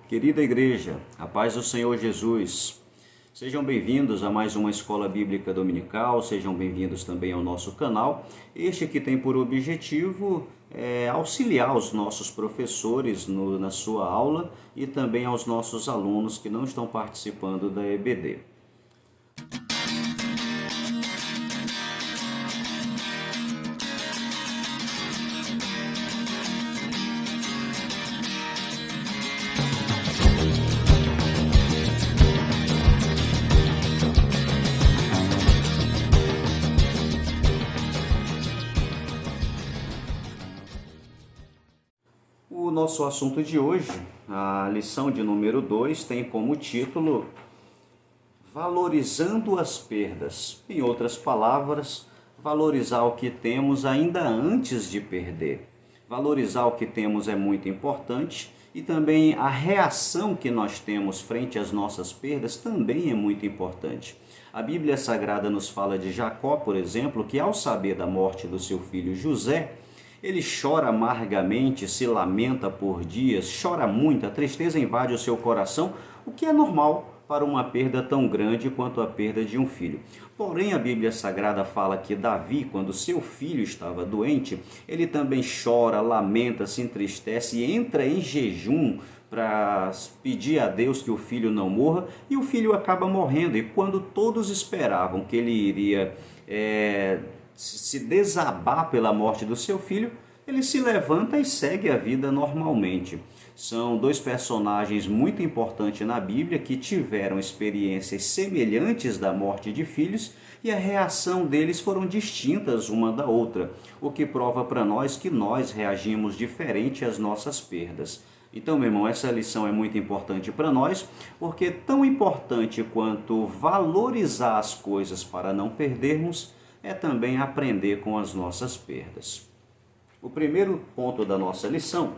Querida igreja, a paz do Senhor Jesus, sejam bem-vindos a mais uma Escola Bíblica Dominical, sejam bem-vindos também ao nosso canal, este que tem por objetivo auxiliar os nossos professores na sua aula e também aos nossos alunos que não estão participando da EBD. O nosso assunto de hoje, a lição de número 2, tem como título Valorizando as perdas. Em outras palavras, valorizar o que temos ainda antes de perder. Valorizar o que temos é muito importante e também a reação que nós temos frente às nossas perdas também é muito importante. A Bíblia Sagrada nos fala de Jacó, por exemplo, que ao saber da morte do seu filho José, ele chora amargamente, se lamenta por dias, chora muito, a tristeza invade o seu coração, o que é normal para uma perda tão grande quanto a perda de um filho. Porém, a Bíblia Sagrada fala que Davi, quando seu filho estava doente, ele também chora, lamenta, se entristece e entra em jejum para pedir a Deus que o filho não morra, e o filho acaba morrendo. E quando todos esperavam que ele iria se desabar pela morte do seu filho, ele se levanta e segue a vida normalmente. São dois personagens muito importantes na Bíblia que tiveram experiências semelhantes da morte de filhos e a reação deles foram distintas uma da outra, o que prova para nós que nós reagimos diferente às nossas perdas. Então, meu irmão, essa lição é muito importante para nós, porque tão importante quanto valorizar as coisas para não perdermos, é também aprender com as nossas perdas. O primeiro ponto da nossa lição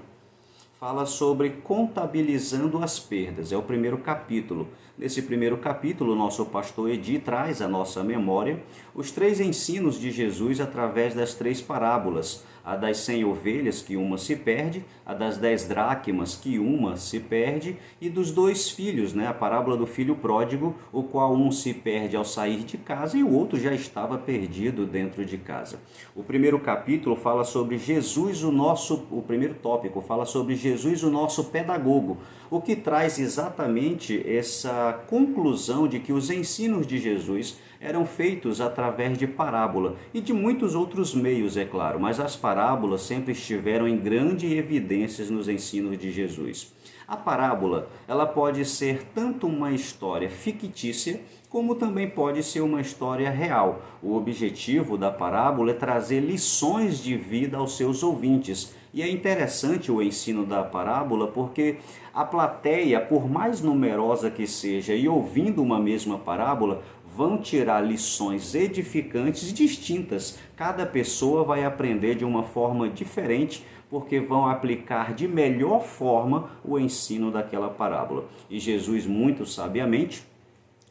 fala sobre contabilizando as perdas. É o primeiro capítulo. Nesse primeiro capítulo, nosso pastor Edi traz à nossa memória os 3 ensinos de Jesus através das 3 parábolas. A das 100 ovelhas, que uma se perde, a das 10 dracmas, que uma se perde, e dos 2 filhos, a parábola do filho pródigo, o qual um se perde ao sair de casa e o outro já estava perdido dentro de casa. O primeiro capítulo fala sobre Jesus, o primeiro tópico fala sobre Jesus, o nosso pedagogo, o que traz exatamente essa conclusão de que os ensinos de Jesus eram feitos através de parábola e de muitos outros meios, é claro, mas as parábolas sempre estiveram em grande evidência nos ensinos de Jesus. A parábola, ela pode ser tanto uma história fictícia, como também pode ser uma história real. O objetivo da parábola é trazer lições de vida aos seus ouvintes. E é interessante o ensino da parábola porque a plateia, por mais numerosa que seja, e ouvindo uma mesma parábola, vão tirar lições edificantes distintas. Cada pessoa vai aprender de uma forma diferente, porque vão aplicar de melhor forma o ensino daquela parábola. E Jesus, muito sabiamente,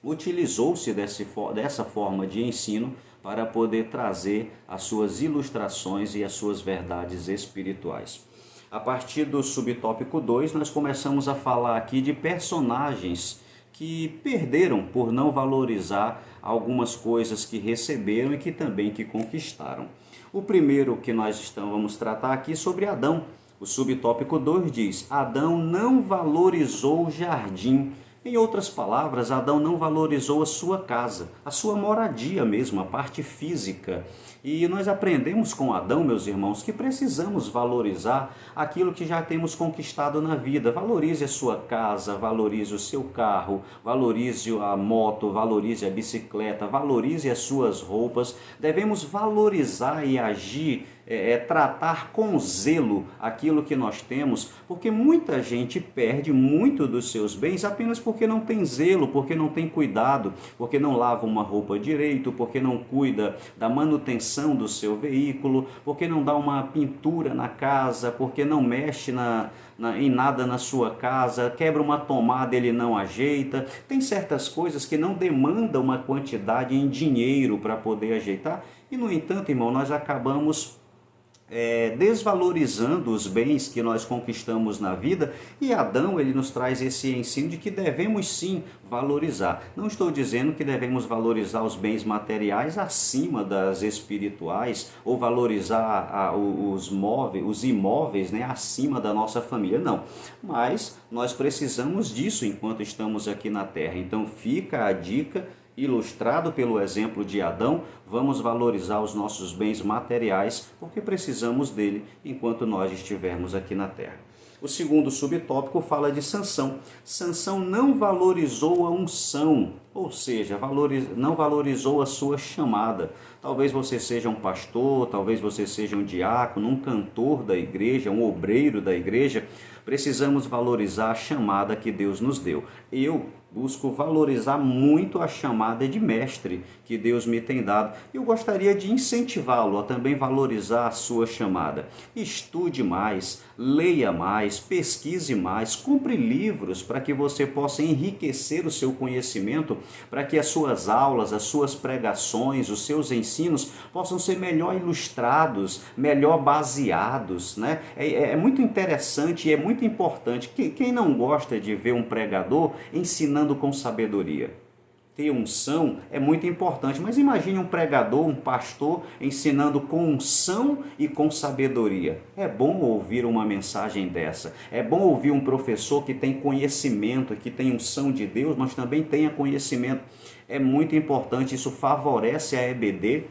utilizou-se dessa forma de ensino para poder trazer as suas ilustrações e as suas verdades espirituais. A partir do subtópico 2, nós começamos a falar aqui de personagens que perderam por não valorizar algumas coisas que receberam e que também conquistaram. O primeiro que nós vamos tratar aqui é sobre Adão. O subtópico 2 diz: Adão não valorizou o jardim. Em outras palavras, Adão não valorizou a sua casa, a sua moradia mesmo, a parte física. E nós aprendemos com Adão, meus irmãos, que precisamos valorizar aquilo que já temos conquistado na vida. Valorize a sua casa, valorize o seu carro, valorize a moto, valorize a bicicleta, valorize as suas roupas. Devemos valorizar e agir, tratar com zelo aquilo que nós temos, porque muita gente perde muito dos seus bens apenas porque não tem zelo, porque não tem cuidado, porque não lava uma roupa direito, porque não cuida da manutenção do seu veículo, porque não dá uma pintura na casa, porque não mexe em nada na sua casa, quebra uma tomada, ele não ajeita. Tem certas coisas que não demandam uma quantidade em dinheiro para poder ajeitar e, no entanto, irmão, nós acabamos desvalorizando os bens que nós conquistamos na vida, e Adão ele nos traz esse ensino de que devemos sim valorizar. Não estou dizendo que devemos valorizar os bens materiais acima das espirituais ou valorizar os imóveis, né, acima da nossa família, não. Mas nós precisamos disso enquanto estamos aqui na terra. Então fica a dica, ilustrado pelo exemplo de Adão, vamos valorizar os nossos bens materiais, porque precisamos dele enquanto nós estivermos aqui na terra. O segundo subtópico fala de Sansão. Sansão não valorizou a unção, ou seja, não valorizou a sua chamada. Talvez você seja um pastor, talvez você seja um diácono, um cantor da igreja, um obreiro da igreja. Precisamos valorizar a chamada que Deus nos deu. Eu busco valorizar muito a chamada de mestre que Deus me tem dado. Eu gostaria de incentivá-lo a também valorizar a sua chamada. Estude mais, leia mais, pesquise mais, compre livros para que você possa enriquecer o seu conhecimento, para que as suas aulas, as suas pregações, os seus ensinos possam ser melhor ilustrados, melhor baseados, né? É muito interessante e é muito importante. Quem não gosta de ver um pregador ensinando com sabedoria? Ter unção é muito importante, mas imagine um pregador, um pastor ensinando com unção e com sabedoria. É bom ouvir uma mensagem dessa. É bom ouvir um professor que tem conhecimento, que tem unção de Deus, mas também tenha conhecimento. É muito importante, isso favorece a EBD,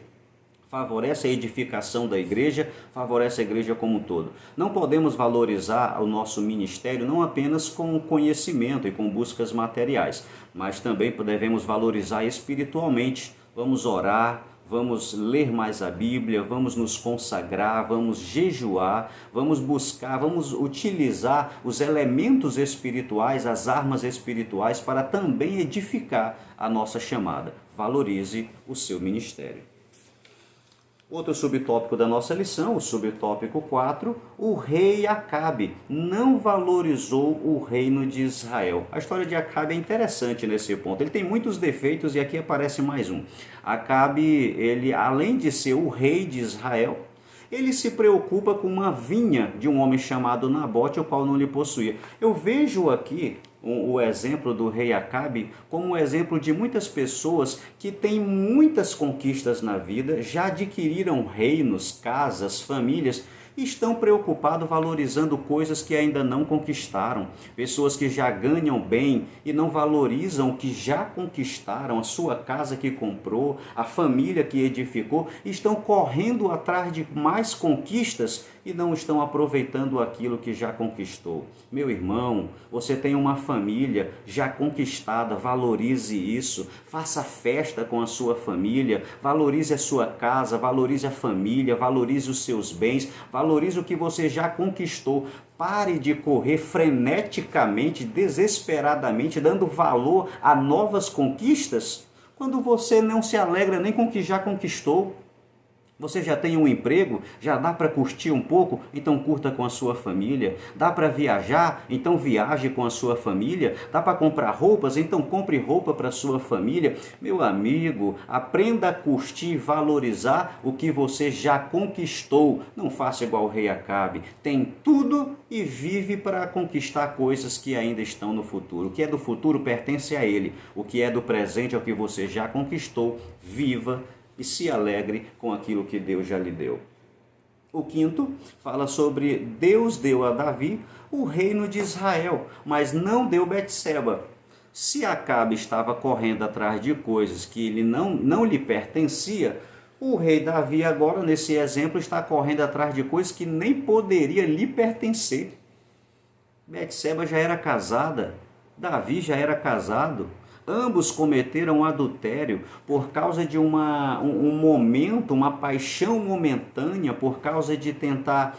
favorece a edificação da igreja, favorece a igreja como um todo. Não podemos valorizar o nosso ministério não apenas com conhecimento e com buscas materiais, mas também devemos valorizar espiritualmente. Vamos orar, vamos ler mais a Bíblia, vamos nos consagrar, vamos jejuar, vamos buscar, vamos utilizar os elementos espirituais, as armas espirituais para também edificar a nossa chamada. Valorize o seu ministério. Outro subtópico da nossa lição, o subtópico 4, o rei Acabe não valorizou o reino de Israel. A história de Acabe é interessante nesse ponto. Ele tem muitos defeitos e aqui aparece mais um. Acabe, ele além de ser o rei de Israel, ele se preocupa com uma vinha de um homem chamado Nabote, o qual não lhe possuía. Eu vejo aqui o exemplo do rei Acabe como um exemplo de muitas pessoas que têm muitas conquistas na vida, já adquiriram reinos, casas, famílias, e estão preocupados valorizando coisas que ainda não conquistaram. Pessoas que já ganham bem e não valorizam o que já conquistaram, a sua casa que comprou, a família que edificou, estão correndo atrás de mais conquistas e não estão aproveitando aquilo que já conquistou. Meu irmão, você tem uma família já conquistada, valorize isso, faça festa com a sua família, valorize a sua casa, valorize a família, valorize os seus bens, valorize o que você já conquistou. Pare de correr freneticamente, desesperadamente, dando valor a novas conquistas, quando você não se alegra nem com o que já conquistou. Você já tem um emprego? Já dá para curtir um pouco? Então curta com a sua família. Dá para viajar? Então viaje com a sua família. Dá para comprar roupas? Então compre roupa para a sua família. Meu amigo, aprenda a curtir e valorizar o que você já conquistou. Não faça igual o rei Acabe. Tem tudo e vive para conquistar coisas que ainda estão no futuro. O que é do futuro pertence a ele. O que é do presente é o que você já conquistou. Viva e se alegre com aquilo que Deus já lhe deu. O quinto fala sobre Deus deu a Davi o reino de Israel, mas não deu Betseba. Se Acabe estava correndo atrás de coisas que ele não lhe pertencia, o rei Davi agora, nesse exemplo, está correndo atrás de coisas que nem poderia lhe pertencer. Betseba já era casada, Davi já era casado. Ambos cometeram adultério por causa de um momento, uma paixão momentânea, por causa de tentar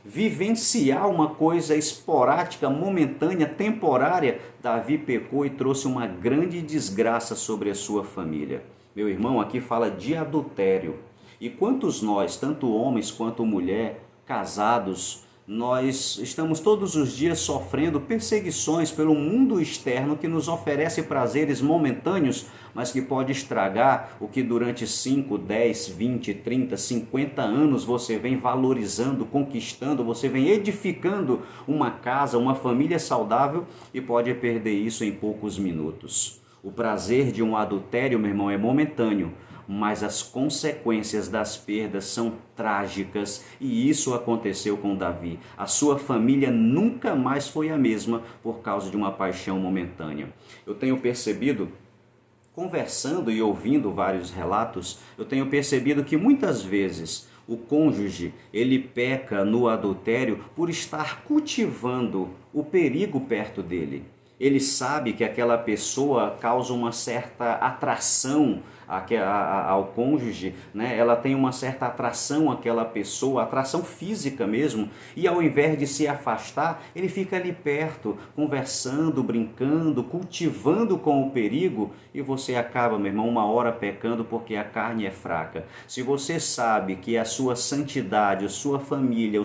vivenciar uma coisa esporádica, momentânea, temporária. Davi pecou e trouxe uma grande desgraça sobre a sua família. Meu irmão, aqui fala de adultério. E quantos nós, tanto homens quanto mulher, casados, Nós estamos todos os dias sofrendo perseguições pelo mundo externo que nos oferece prazeres momentâneos, mas que pode estragar o que durante 5, 10, 20, 30, 50 anos você vem valorizando, conquistando, você vem edificando uma casa, uma família saudável e pode perder isso em poucos minutos. O prazer de um adultério, meu irmão, é momentâneo, mas as consequências das perdas são trágicas e isso aconteceu com Davi. A sua família nunca mais foi a mesma por causa de uma paixão momentânea. Eu tenho percebido, conversando e ouvindo vários relatos, eu tenho percebido que muitas vezes o cônjuge, ele peca no adultério por estar cultivando o perigo perto dele. Ele sabe que aquela pessoa causa uma certa atração ao cônjuge, né? Ela tem uma certa atração àquela pessoa, atração física mesmo, e ao invés de se afastar, ele fica ali perto, conversando, brincando, cultivando com o perigo, e você acaba, meu irmão, uma hora pecando porque a carne é fraca. Se você sabe que a sua santidade, a sua família,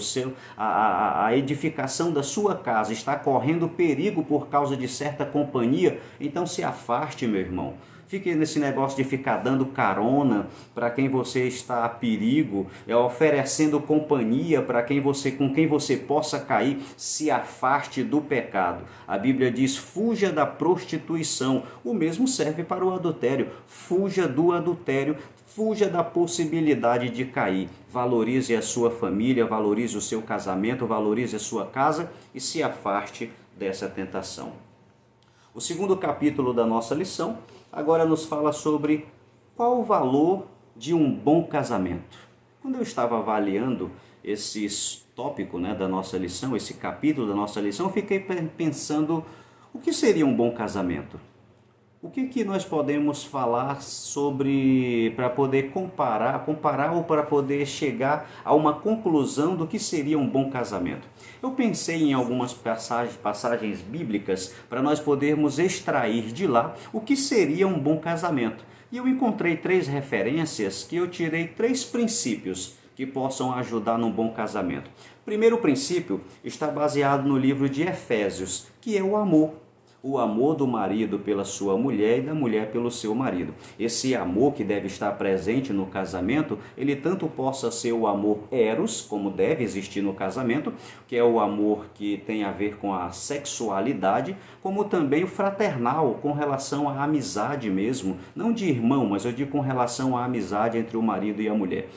a edificação da sua casa está correndo perigo por causa de certa companhia, então se afaste, meu irmão. Fique nesse negócio de ficar dando carona para quem você está a perigo, oferecendo companhia para com quem você possa cair. Se afaste do pecado. A Bíblia diz: fuja da prostituição. O mesmo serve para o adultério. Fuja do adultério. Fuja da possibilidade de cair. Valorize a sua família, valorize o seu casamento, valorize a sua casa e se afaste dessa tentação. O segundo capítulo da nossa lição agora nos fala sobre qual o valor de um bom casamento. Quando eu estava avaliando esse tópico, da nossa lição, esse capítulo da nossa lição, eu fiquei pensando o que seria um bom casamento. O que nós podemos falar sobre, para poder comparar ou para poder chegar a uma conclusão do que seria um bom casamento? Eu pensei em algumas passagens bíblicas para nós podermos extrair de lá o que seria um bom casamento. E eu encontrei 3 referências que eu tirei 3 princípios que possam ajudar num bom casamento. O primeiro princípio está baseado no livro de Efésios, que é o amor. O amor do marido pela sua mulher e da mulher pelo seu marido. Esse amor que deve estar presente no casamento, ele tanto possa ser o amor eros, como deve existir no casamento, que é o amor que tem a ver com a sexualidade, como também o fraternal, com relação à amizade mesmo, não de irmão, mas eu digo com relação à amizade entre o marido e a mulher.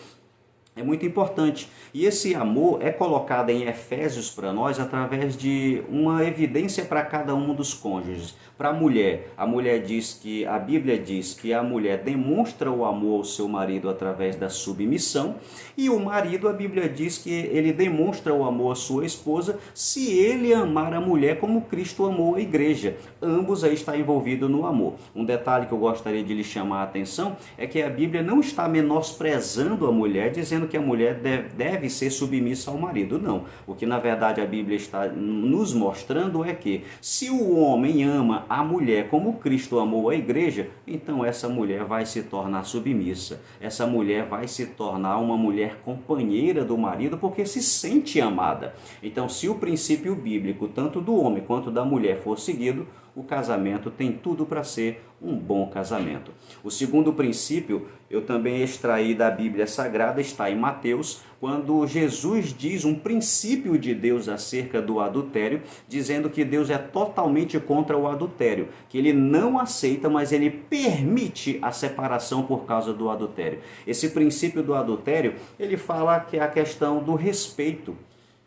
É muito importante. E esse amor é colocado em Efésios para nós através de uma evidência para cada um dos cônjuges. Para a mulher a Bíblia diz que a mulher demonstra o amor ao seu marido através da submissão, e o marido, a Bíblia diz que ele demonstra o amor à sua esposa se ele amar a mulher como Cristo amou a igreja. Ambos aí estão envolvidos no amor. Um detalhe que eu gostaria de lhe chamar a atenção é que a Bíblia não está menosprezando a mulher, dizendo que a mulher deve ser submissa ao marido. Não. O que na verdade a Bíblia está nos mostrando é que se o homem ama a mulher como Cristo amou a igreja, então essa mulher vai se tornar submissa. Essa mulher vai se tornar uma mulher companheira do marido porque se sente amada. Então, se o princípio bíblico, tanto do homem quanto da mulher, for seguido, o casamento tem tudo para ser um bom casamento. O segundo princípio, eu também extraí da Bíblia Sagrada, está em Mateus, quando Jesus diz um princípio de Deus acerca do adultério, dizendo que Deus é totalmente contra o adultério, que ele não aceita, mas ele permite a separação por causa do adultério. Esse princípio do adultério, ele fala que é a questão do respeito.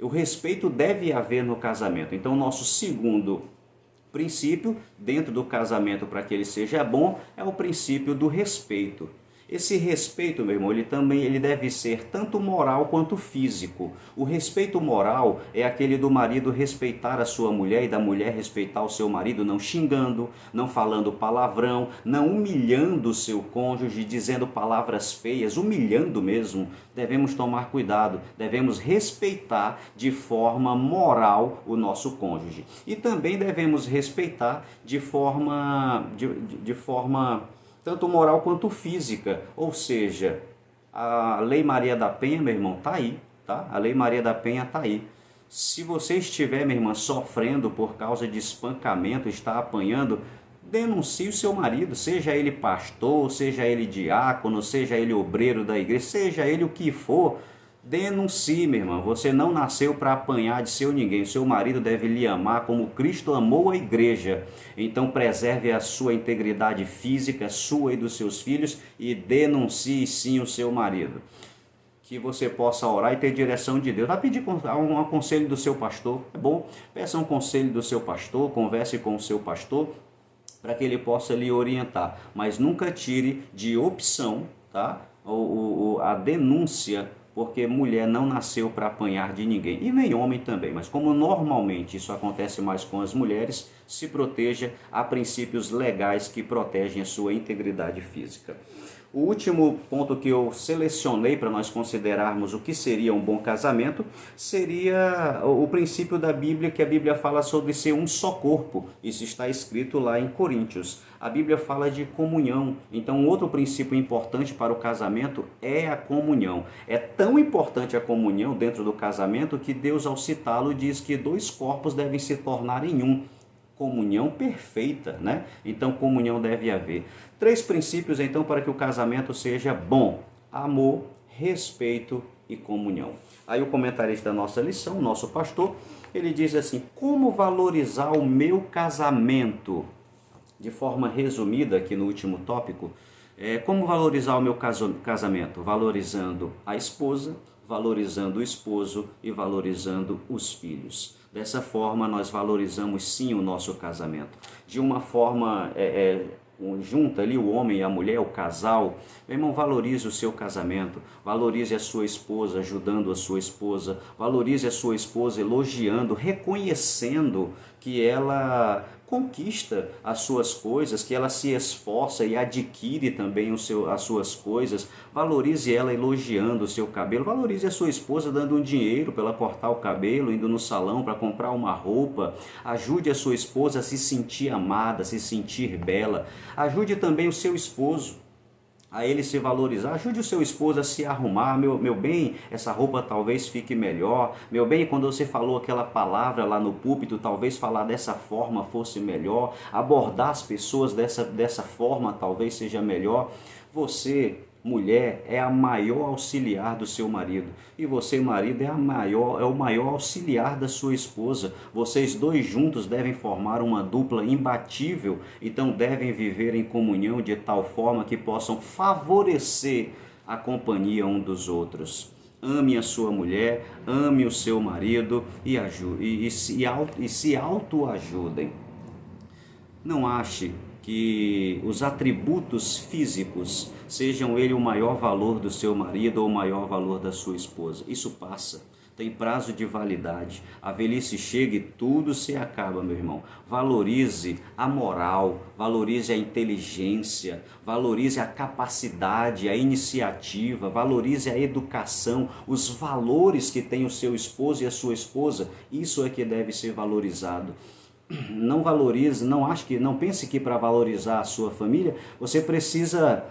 O respeito deve haver no casamento. Então, o nosso segundo princípio dentro do casamento para que ele seja bom é o princípio do respeito. Esse respeito, meu irmão, ele deve ser tanto moral quanto físico. O respeito moral é aquele do marido respeitar a sua mulher e da mulher respeitar o seu marido, não xingando, não falando palavrão, não humilhando o seu cônjuge, dizendo palavras feias, humilhando mesmo. Devemos tomar cuidado, devemos respeitar de forma moral o nosso cônjuge. E também devemos respeitar de forma tanto moral quanto física, ou seja, a Lei Maria da Penha, meu irmão, está aí, tá? A Lei Maria da Penha está aí. Se você estiver, minha irmã, sofrendo por causa de espancamento, está apanhando, denuncie o seu marido, seja ele pastor, seja ele diácono, seja ele obreiro da igreja, seja ele o que for. Denuncie, minha irmã. Você não nasceu para apanhar de seu ninguém. O seu marido deve lhe amar como Cristo amou a igreja. Então preserve a sua integridade física, sua e dos seus filhos, e denuncie sim o seu marido. Que você possa orar e ter direção de Deus. Vai pedir um conselho do seu pastor, é bom? Peça um conselho do seu pastor, converse com o seu pastor, para que ele possa lhe orientar. Mas nunca tire de opção, tá? A denúncia, porque mulher não nasceu para apanhar de ninguém, e nem homem também, mas como normalmente isso acontece mais com as mulheres, se proteja a princípios legais que protegem a sua integridade física. O último ponto que eu selecionei para nós considerarmos o que seria um bom casamento seria o princípio da Bíblia, que a Bíblia fala sobre ser um só corpo. Isso está escrito lá em Coríntios. A Bíblia fala de comunhão. Então, outro princípio importante para o casamento é a comunhão. É tão importante a comunhão dentro do casamento que Deus, ao citá-lo, diz que dois corpos devem se tornar em um. Comunhão perfeita, né? Então, comunhão deve haver. 3 princípios, então, para que o casamento seja bom: amor, respeito e comunhão. Aí o comentarista da nossa lição, nosso pastor, ele diz assim: como valorizar o meu casamento? De forma resumida, aqui no último tópico, como valorizar o meu casamento? Valorizando a esposa, valorizando o esposo e valorizando os filhos. Dessa forma, nós valorizamos sim o nosso casamento. De uma forma junta ali o homem e a mulher, o casal. Meu irmão, valorize o seu casamento, valorize a sua esposa, ajudando a sua esposa, valorize a sua esposa, elogiando, reconhecendo que ela conquista as suas coisas, que ela se esforça e adquire também as suas coisas. Valorize ela elogiando o seu cabelo, valorize a sua esposa dando um dinheiro para ela cortar o cabelo, indo no salão para comprar uma roupa. Ajude a sua esposa a se sentir amada, a se sentir bela. Ajude também o seu esposo a ele se valorizar. Ajude o seu esposo a se arrumar. Meu bem, essa roupa talvez fique melhor. Meu bem, quando você falou aquela palavra lá no púlpito, talvez falar dessa forma fosse melhor. Abordar as pessoas dessa forma talvez seja melhor. Você, mulher, é a maior auxiliar do seu marido. E você, marido, é o maior auxiliar da sua esposa. Vocês dois juntos devem formar uma dupla imbatível. Então devem viver em comunhão de tal forma que possam favorecer a companhia um dos outros. Ame a sua mulher, ame o seu marido e se autoajudem. Não ache que os atributos físicos sejam ele o maior valor do seu marido ou o maior valor da sua esposa. Isso passa, tem prazo de validade. A velhice chega e tudo se acaba, meu irmão. Valorize a moral, valorize a inteligência, valorize a capacidade, a iniciativa, valorize a educação, os valores que tem o seu esposo e a sua esposa. Isso é que deve ser valorizado. Não valorize, não pense que para valorizar a sua família você precisa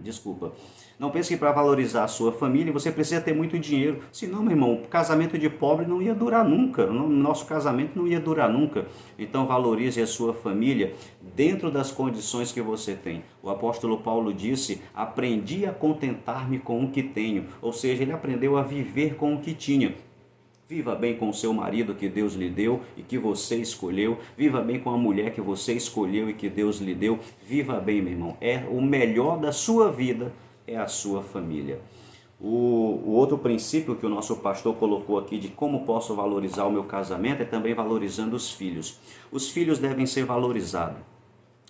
desculpa. Não pense que para valorizar a sua família você precisa ter muito dinheiro. Senão, meu irmão, o casamento de pobre não ia durar nunca. Nosso casamento não ia durar nunca. Então valorize a sua família dentro das condições que você tem. O apóstolo Paulo disse: aprendi a contentar-me com o que tenho. Ou seja, ele aprendeu a viver com o que tinha. Viva bem com o seu marido que Deus lhe deu e que você escolheu. Viva bem com a mulher que você escolheu e que Deus lhe deu. Viva bem, meu irmão. O melhor da sua vida é a sua família. O outro princípio que o nosso pastor colocou aqui de como posso valorizar o meu casamento é também valorizando os filhos. Os filhos devem ser valorizados.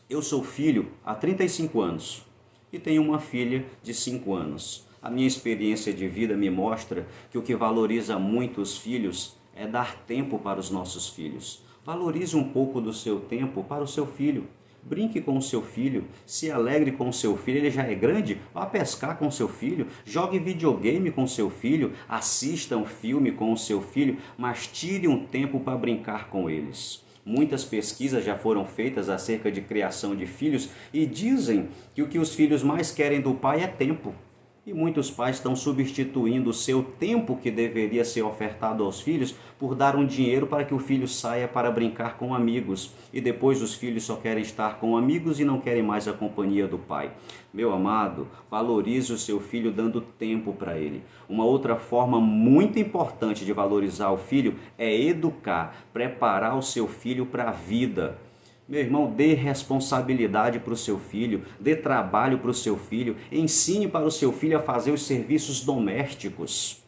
Eu sou filho há 35 anos e tenho uma filha de 5 anos. A minha experiência de vida me mostra que o que valoriza muito os filhos é dar tempo para os nossos filhos. Valorize um pouco do seu tempo para o seu filho. Brinque com o seu filho, se alegre com o seu filho, ele já é grande, vá pescar com o seu filho, jogue videogame com o seu filho, assista um filme com o seu filho, mas tire um tempo para brincar com eles. Muitas pesquisas já foram feitas acerca de criação de filhos e dizem que o que os filhos mais querem do pai é tempo. E muitos pais estão substituindo o seu tempo que deveria ser ofertado aos filhos por dar um dinheiro para que o filho saia para brincar com amigos. E depois os filhos só querem estar com amigos e não querem mais a companhia do pai. Meu amado, valorize o seu filho dando tempo para ele. Uma outra forma muito importante de valorizar o filho é educar, preparar o seu filho para a vida. Meu irmão, dê responsabilidade para o seu filho, dê trabalho para o seu filho, ensine para o seu filho a fazer os serviços domésticos.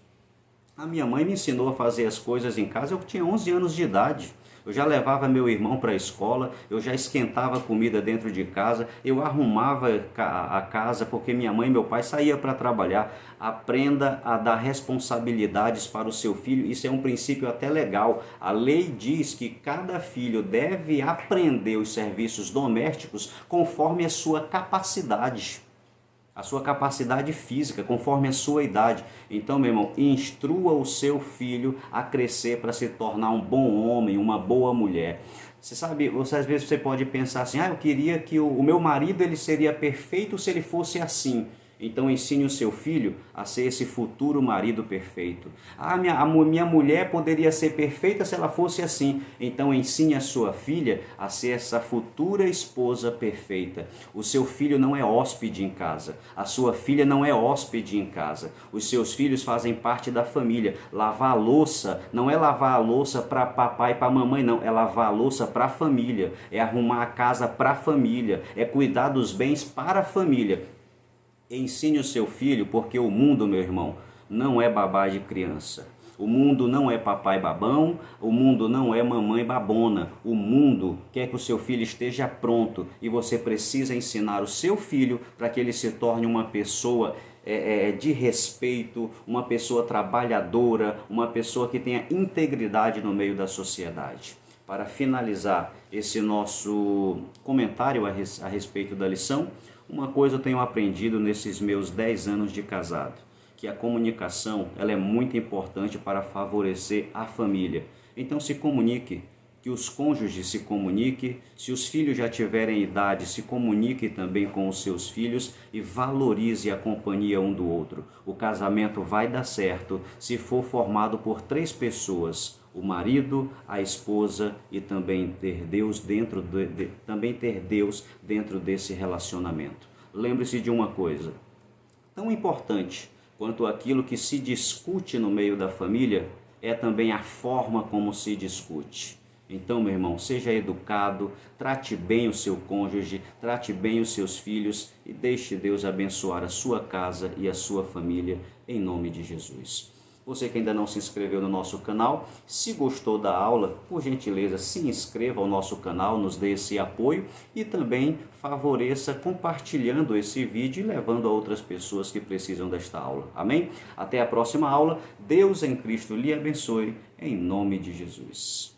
A minha mãe me ensinou a fazer as coisas em casa, eu tinha 11 anos de idade. Eu já levava meu irmão para a escola, eu já esquentava comida dentro de casa, eu arrumava a casa porque minha mãe e meu pai saíam para trabalhar. Aprenda a dar responsabilidades para o seu filho, isso é um princípio até legal. A lei diz que cada filho deve aprender os serviços domésticos conforme a sua capacidade. A sua capacidade física, conforme a sua idade. Então, meu irmão, instrua o seu filho a crescer para se tornar um bom homem, uma boa mulher. Você sabe, às vezes você pode pensar assim, eu queria que o meu marido ele seria perfeito se ele fosse assim. Então ensine o seu filho a ser esse futuro marido perfeito. A minha mulher poderia ser perfeita se ela fosse assim. Então ensine a sua filha a ser essa futura esposa perfeita. O seu filho não é hóspede em casa. A sua filha não é hóspede em casa. Os seus filhos fazem parte da família. Lavar a louça não é lavar a louça para papai e para mamãe, não. É lavar a louça para a família. É arrumar a casa para a família. É cuidar dos bens para a família. Ensine o seu filho, porque o mundo, meu irmão, não é babá de criança. O mundo não é papai babão, o mundo não é mamãe babona. O mundo quer que o seu filho esteja pronto e você precisa ensinar o seu filho para que ele se torne uma pessoa de respeito, uma pessoa trabalhadora, uma pessoa que tenha integridade no meio da sociedade. Para finalizar esse nosso comentário a respeito da lição, uma coisa eu tenho aprendido nesses meus 10 anos de casado, que a comunicação ela é muito importante para favorecer a família. Então se comunique, que os cônjuges se comuniquem, se os filhos já tiverem idade, se comunique também com os seus filhos e valorize a companhia um do outro. O casamento vai dar certo se for formado por 3 pessoas, o marido, a esposa e também ter Deus dentro desse relacionamento. Lembre-se de uma coisa, tão importante quanto aquilo que se discute no meio da família é também a forma como se discute. Então, meu irmão, seja educado, trate bem o seu cônjuge, trate bem os seus filhos e deixe Deus abençoar a sua casa e a sua família, em nome de Jesus. Você que ainda não se inscreveu no nosso canal, se gostou da aula, por gentileza, se inscreva ao nosso canal, nos dê esse apoio e também favoreça compartilhando esse vídeo e levando a outras pessoas que precisam desta aula. Amém? Até a próxima aula. Deus em Cristo lhe abençoe, em nome de Jesus.